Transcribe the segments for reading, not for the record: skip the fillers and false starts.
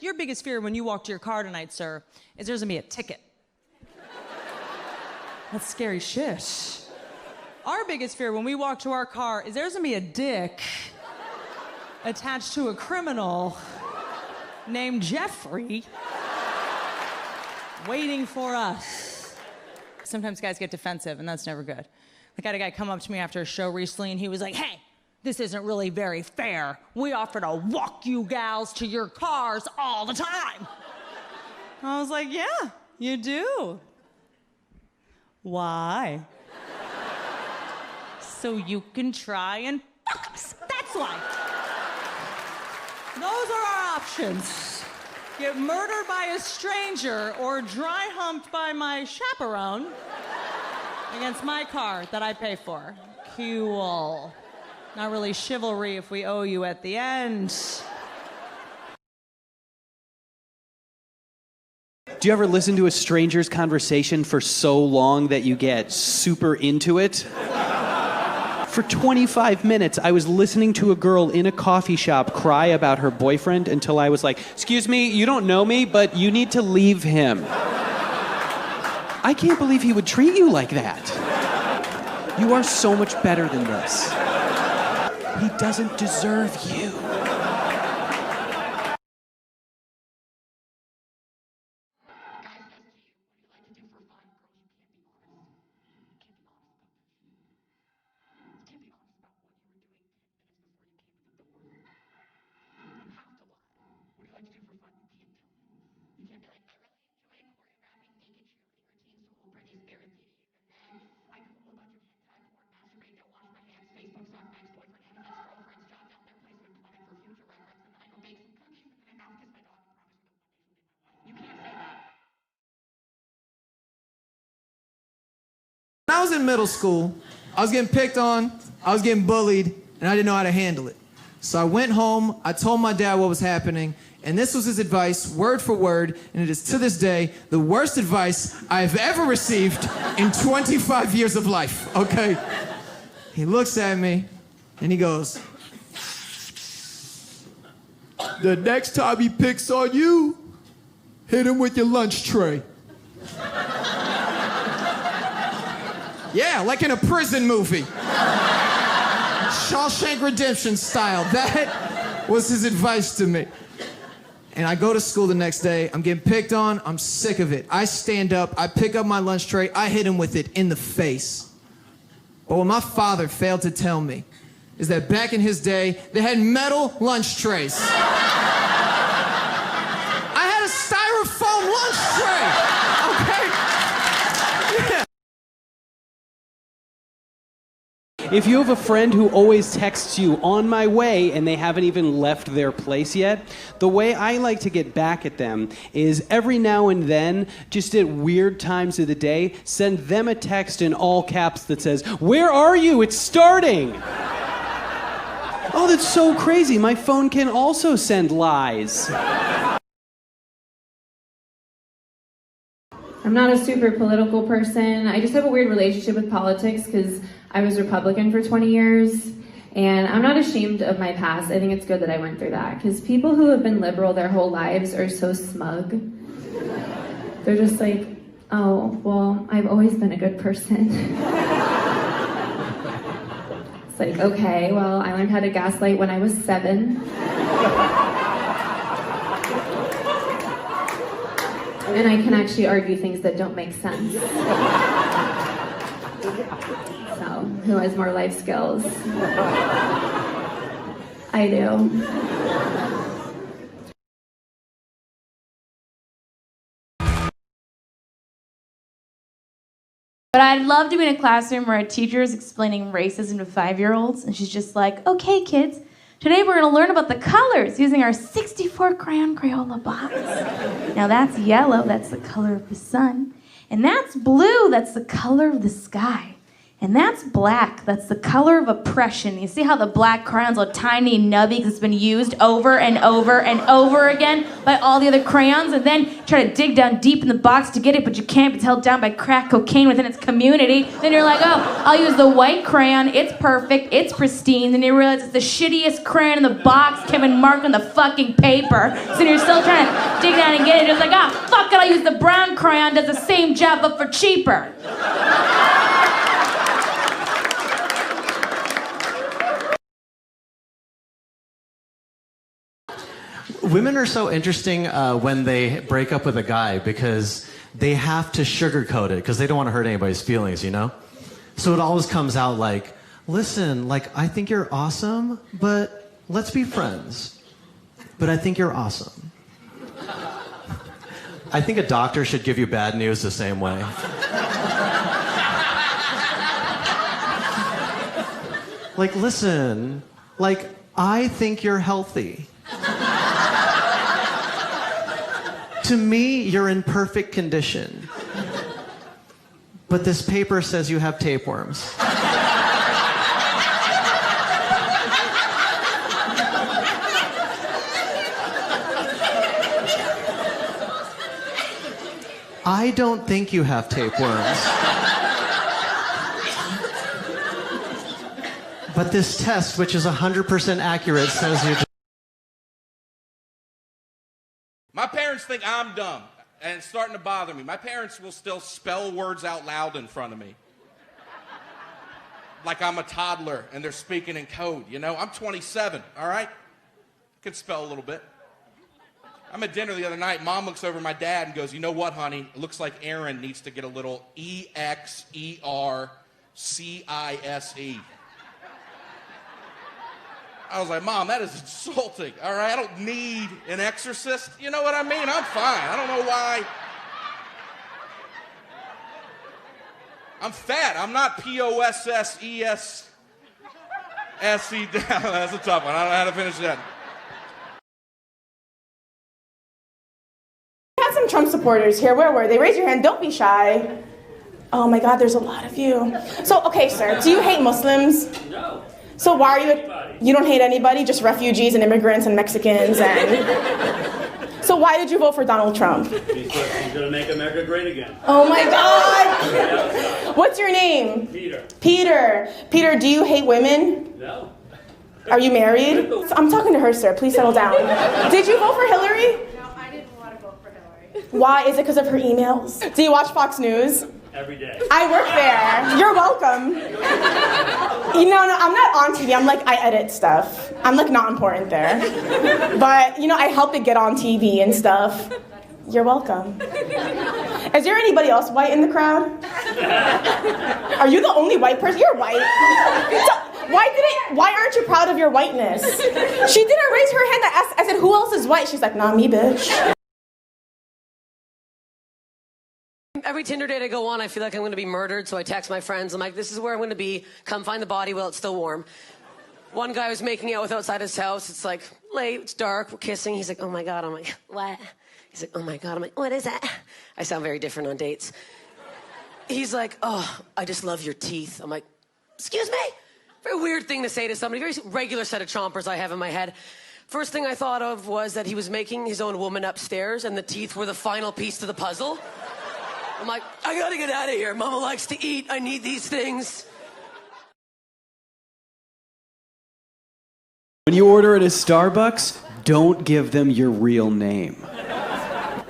Your biggest fear when you walk to your car tonight, sir, is there's gonna be a ticket. That's scary shit. Our biggest fear when we walk to our car is there's gonna be a dick attached to a criminal named Jeffrey waiting for us. Sometimes guys get defensive, and that's never good. I had a guy come up to me after a show recently, and he was like, hey, this isn't really very fair. We offer to walk you gals to your cars all the time. I was like, yeah, you do. Why? So you can try and fuck us. That's why. Those are our options. Get murdered by a stranger or dry humped by my chaperone against my car that I pay for. Cool. Not really chivalry if we owe you at the end. Do you ever listen to a stranger's conversation for so long that you get super into it? For 25 minutes, I was listening to a girl in a coffee shop cry about her boyfriend until I was like, excuse me, you don't know me, but you need to leave him. I can't believe he would treat you like that. You are so much better than this. He doesn't deserve you. When I was in middle school, I was getting picked on, I was getting bullied, and I didn't know how to handle it. So I went home, I told my dad what was happening, and this was his advice, word for word, and it is to this day the worst advice I've ever received in 25 years of life, okay? He looks at me, and he goes, the next time he picks on you, hit him with your lunch tray. Yeah, like in a prison movie. Shawshank Redemption style. That was his advice to me. And I go to school the next day, I'm getting picked on, I'm sick of it. I stand up, I pick up my lunch tray, I hit him with it in the face. But what my father failed to tell me is that back in his day, they had metal lunch trays. I had a styrofoam lunch tray, okay? Yeah. If you have a friend who always texts you on my way and they haven't even left their place yet, the way I like to get back at them is every now and then, just at weird times of the day, send them a text in all caps that says, "Where are you? It's starting!" Oh, that's so crazy. My phone can also send lies. I'm not a super political person. I just have a weird relationship with politics because I was Republican for 20 years, and I'm not ashamed of my past. I think it's good that I went through that because people who have been liberal their whole lives are so smug. They're just like, oh, well, I've always been a good person. It's like, okay, well, I learned how to gaslight when I was 7. And I can actually argue things that don't make sense. So, who has more life skills? I do. But I love to be in a classroom where a teacher is explaining racism to 5-year-olds, and she's just like, okay, kids, today we're going to learn about the colors using our 64 crayon Crayola box. Now that's yellow, that's the color of the sun. And that's blue, that's the color of the sky. And that's black. That's the color of oppression. You see how the black crayon's all tiny and nubby because it's been used over and over and over again by all the other crayons, and then you try to dig down deep in the box to get it, but you can't. It's held down by crack cocaine within its community. Then you're like, oh, I'll use the white crayon. It's perfect. It's pristine. Then you realize it's the shittiest crayon in the box, Kevin marked on the fucking paper. So you're still trying to dig down and get it. It's like, fuck it, I'll use the brown crayon. Does the same job, but for cheaper. Women are so interesting when they break up with a guy because they have to sugarcoat it because they don't want to hurt anybody's feelings, you know? So it always comes out like, listen, like, I think you're awesome, but let's be friends. But I think you're awesome. I think a doctor should give you bad news the same way. Like, listen, like, I think you're healthy. To me, you're in perfect condition. But this paper says you have tapeworms. I don't think you have tapeworms. But this test, which is 100% accurate, says you. My parents think I'm dumb, and it's starting to bother me. My parents will still spell words out loud in front of me. Like I'm a toddler, and they're speaking in code, you know? I'm 27, all right? Can spell a little bit. I'm at dinner the other night. Mom looks over at my dad and goes, you know what, honey? It looks like Aaron needs to get a little EXERCISE. I was like, Mom, that is insulting, all right? I don't need an exorcist. You know what I mean? I'm fine. I don't know why. I'm fat. I'm not POSSESSE. That's a tough one. I don't know how to finish that. We had some Trump supporters here. Where were they? Raise your hand. Don't be shy. Oh my God, there's a lot of you. So, okay, sir, do you hate Muslims? No. So why are you don't hate anybody, just refugees and immigrants and Mexicans and... So why did you vote for Donald Trump? Because he's gonna make America great again. Oh my God! What's your name? Peter. Peter, do you hate women? No. Are you married? I'm talking to her, sir. Please settle down. Did you vote for Hillary? No, I didn't want to vote for Hillary. Why? Is it because of her emails? Do you watch Fox News? Every day. I work there. You're welcome. No, I'm not on TV. I edit stuff. I'm not important there. But, I help it get on TV and stuff. You're welcome. Is there anybody else white in the crowd? Are you the only white person? You're white. Why aren't you proud of your whiteness? She didn't raise her hand. I said, who else is white? She's like, nah, me, bitch. Every Tinder date I go on, I feel like I'm going to be murdered, so I text my friends. I'm like, this is where I'm going to be. Come find the body while it's still warm. One guy was making out with outside his house. It's like late, it's dark, we're kissing. He's like, oh my God. I'm like, what? He's like, oh my God. I'm like, what is that? I sound very different on dates. He's like, oh, I just love your teeth. I'm like, excuse me? Very weird thing to say to somebody. Very regular set of chompers I have in my head. First thing I thought of was that he was making his own woman upstairs and the teeth were the final piece to the puzzle. I'm like, I gotta get out of here. Mama likes to eat. I need these things. When you order at a Starbucks, don't give them your real name.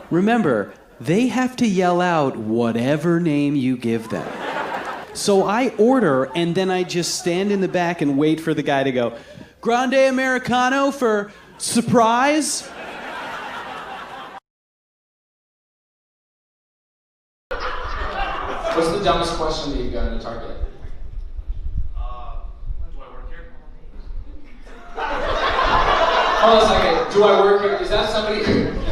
Remember, they have to yell out whatever name you give them. So I order, and then I just stand in the back and wait for the guy to go, Grande Americano for surprise? What's the dumbest question that you've gotten at Target? Do I work here? Hold on a second. Do I work here? Is that somebody?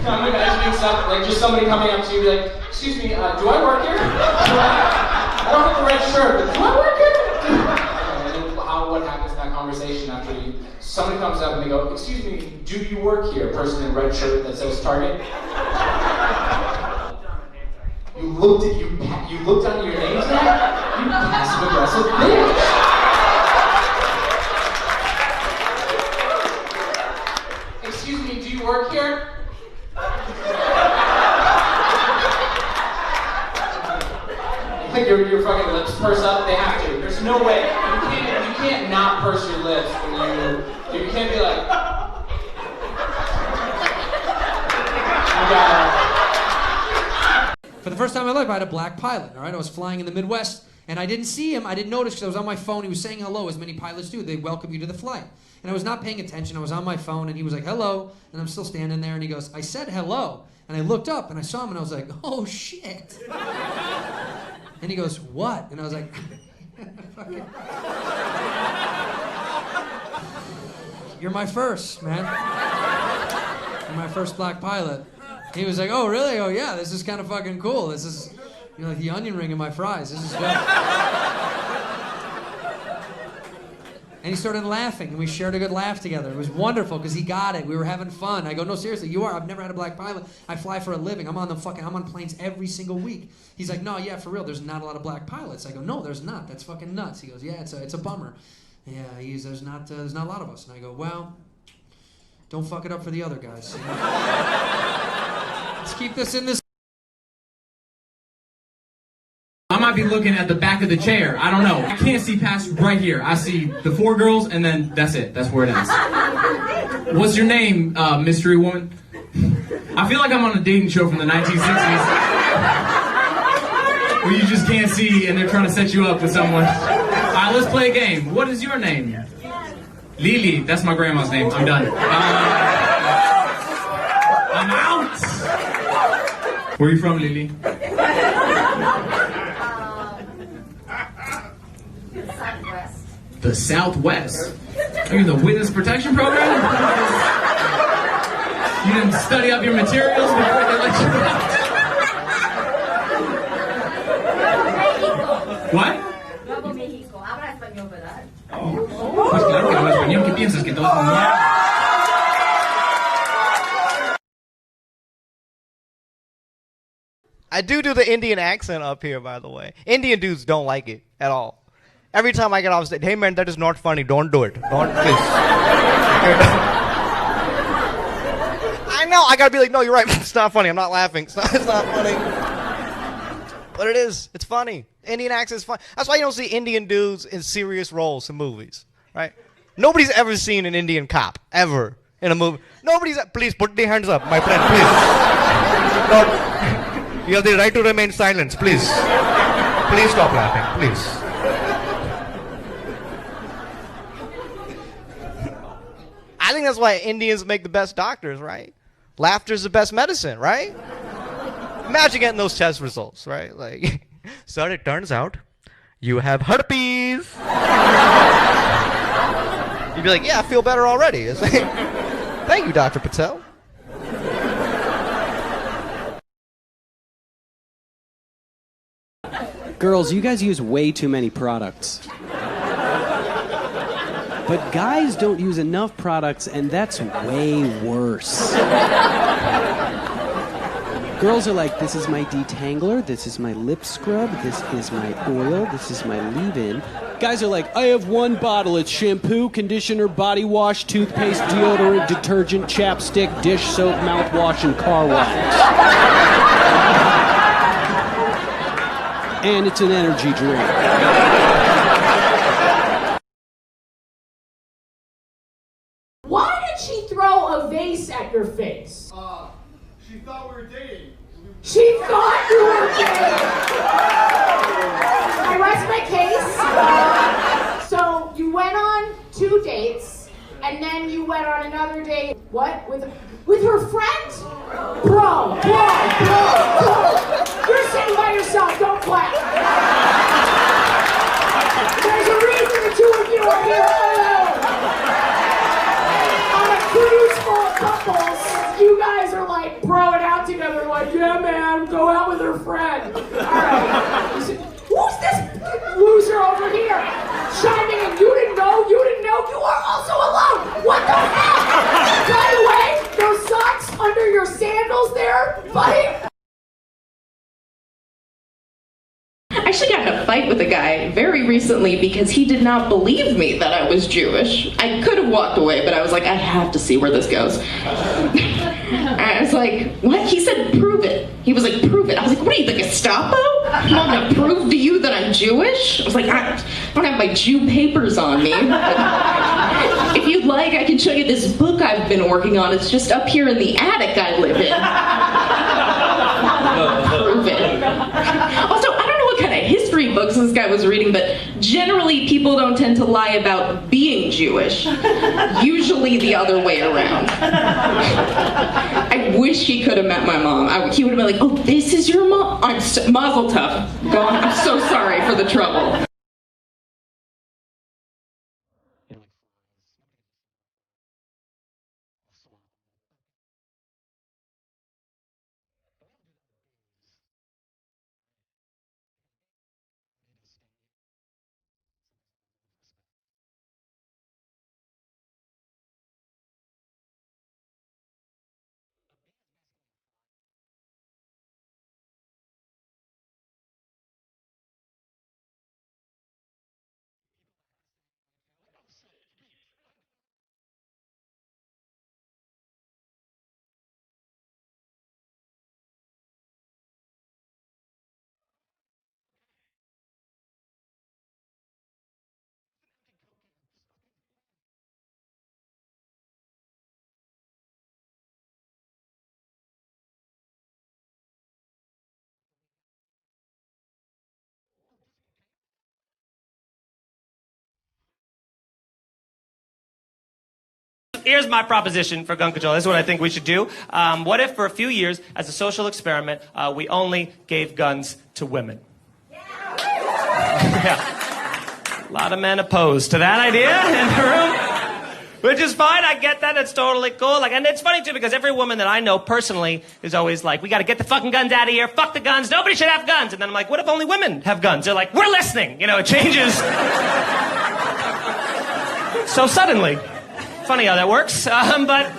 I'm imagining something just somebody coming up to you, be like, "Excuse me, do I work here? I don't have the red shirt, but do I work here?" And then what happens in that conversation after somebody comes up and they go, "Excuse me, do you work here?" Person in red shirt that says Target. You looked at your name tag? You passive-aggressive bitch. Excuse me, do you work here? Like your fucking lips purse up, they have to. There's no way. You can't not purse your lips when you can't be like, For the first time in my life, I had a black pilot, all right? I was flying in the Midwest, and I didn't see him. I didn't notice because I was on my phone. He was saying hello, as many pilots do. They welcome you to the flight. And I was not paying attention. I was on my phone, and he was like, hello. And I'm still standing there, and he goes, I said hello. And I looked up, and I saw him, and I was like, oh, shit. And he goes, what? And I was like, you're my first, man. You're my first black pilot. He was like, oh, really? Oh, yeah, this is kind of fucking cool. This is, you know, like the onion ring in my fries. This is good. And he started laughing, and we shared a good laugh together. It was wonderful, because he got it. We were having fun. I go, no, seriously, you are. I've never had a black pilot. I fly for a living. I'm on planes every single week. He's like, no, yeah, for real, there's not a lot of black pilots. I go, no, there's not. That's fucking nuts. He goes, yeah, it's a bummer. Yeah, there's not a lot of us. And I go, well, don't fuck it up for the other guys. You know? Let's keep this in this. I might be looking at the back of the chair. I don't know. I can't see past right here. I see the 4 girls, and then that's it. That's where it ends. What's your name, mystery woman? I feel like I'm on a dating show from the 1960s. Where you just can't see, and they're trying to set you up with someone. All right, let's play a game. What is your name? Lily. That's my grandma's name. I'm done. I'm out. Where are you from, Lily? Southwest. The Southwest? Are you in the witness protection program? You didn't study up your materials before they let you out? What? Yo hablo México. Habla español, ¿verdad? Pues claro que hablo español. ¿Qué piensas? Que todos son mierda. I do the Indian accent up here, by the way. Indian dudes don't like it at all. Every time I get off stage, hey man, that is not funny. Don't do it. Don't, please. I know. I gotta be like, no, you're right. It's not funny. I'm not laughing. It's not funny. But it is. It's funny. Indian accent is fun. That's why you don't see Indian dudes in serious roles in movies, right? Nobody's ever seen an Indian cop ever in a movie. Please put the hands up, my friend. Please. Don't. You have the right to remain silent, please. Please stop laughing, please. I think that's why Indians make the best doctors, right? Laughter's the best medicine, right? Imagine getting those test results, right? Like, sir, it turns out you have herpes. You'd be like, yeah, I feel better already. It's like, thank you, Dr. Patel. Girls, you guys use way too many products. But guys don't use enough products, and that's way worse. Girls are like, this is my detangler, this is my lip scrub, this is my oil, this is my leave-in. Guys are like, I have one bottle. It's shampoo, conditioner, body wash, toothpaste, deodorant, detergent, chapstick, dish soap, mouthwash, and car wax. And it's an energy drink. Why did she throw a vase at your face? She thought we were dating. She thought you were dating. I rest my case. So you went on 2 dates, and then you went on another date. What? With her friend? Bro. You're sitting by yourself. Don't clap. There's a reason the 2 of you are here alone. On a cruise full of couples, you guys are like broing out together, like, yeah, man, go out with her friend. All right. Who's this loser over here? Chiming in, you didn't know, you are also alone. What the hell? By the way, those socks under your sandals there, buddy? I actually got a fight with a guy very recently because he did not believe me that I was Jewish. I could have walked away, but I was like, I have to see where this goes. I was like, what? He said, prove it. He was like, prove it. I was like, what are you, the Gestapo? I'm going to prove to you that I'm Jewish? I was like, I don't have my Jew papers on me. If you'd like, I can show you this book I've been working on. It's just up here in the attic I live in. Prove it. Also, I don't know what kind of history books this guy was reading, but generally people don't tend to lie about being Jewish. Usually the other way around. I wish he could have met my mom. He would have been like, oh, this is your mom? I'm Mazel tov. Go on. I'm so sorry for the trouble. Here's my proposition for gun control. This is what I think we should do. What if for a few years, as a social experiment, we only gave guns to women? Yeah. A lot of men opposed to that idea in the room, which is fine. I get that. It's totally cool. And it's funny, too, because every woman that I know personally is always like, we got to get the fucking guns out of here. Fuck the guns. Nobody should have guns. And then I'm like, what if only women have guns? They're like, we're listening. It changes. So suddenly... Funny how that works, but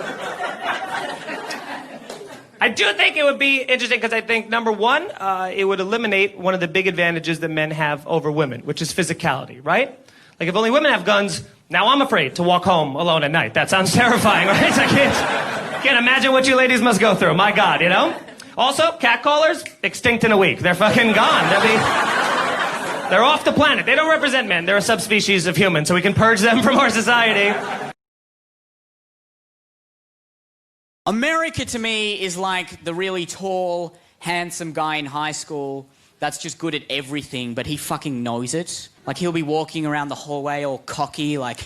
I do think it would be interesting because I think, number one, it would eliminate one of the big advantages that men have over women, which is physicality, right? Like, if only women have guns, now I'm afraid to walk home alone at night. That sounds terrifying, right? I can't imagine what you ladies must go through. My God, Also, catcallers, extinct in a week. They're fucking gone. They're off the planet. They don't represent men. They're a subspecies of human, so we can purge them from our society. America to me is like the really tall, handsome guy in high school that's just good at everything, but he fucking knows it. Like, he'll be walking around the hallway all cocky, like,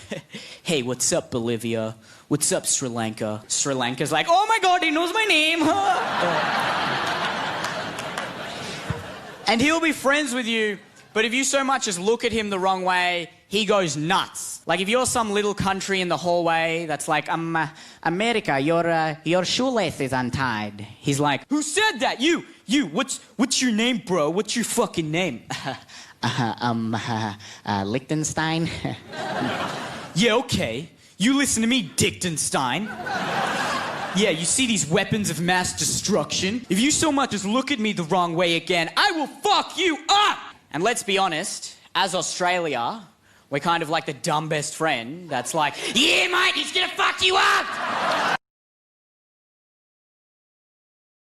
hey, what's up, Bolivia? What's up, Sri Lanka? Sri Lanka's like, oh my God, he knows my name. And he'll be friends with you, but if you so much as look at him the wrong way, he goes nuts. Like, if you're some little country in the hallway that's like, America, your shoelace is untied. He's like, who said that? You, what's your name, bro? What's your fucking name? Liechtenstein. Yeah, okay. You listen to me, Dichtenstein. Yeah, you see these weapons of mass destruction? If you so much as look at me the wrong way again, I will fuck you up! And let's be honest, as Australia, we're kind of like the dumb best friend that's like, yeah, mate, he's gonna fuck you up!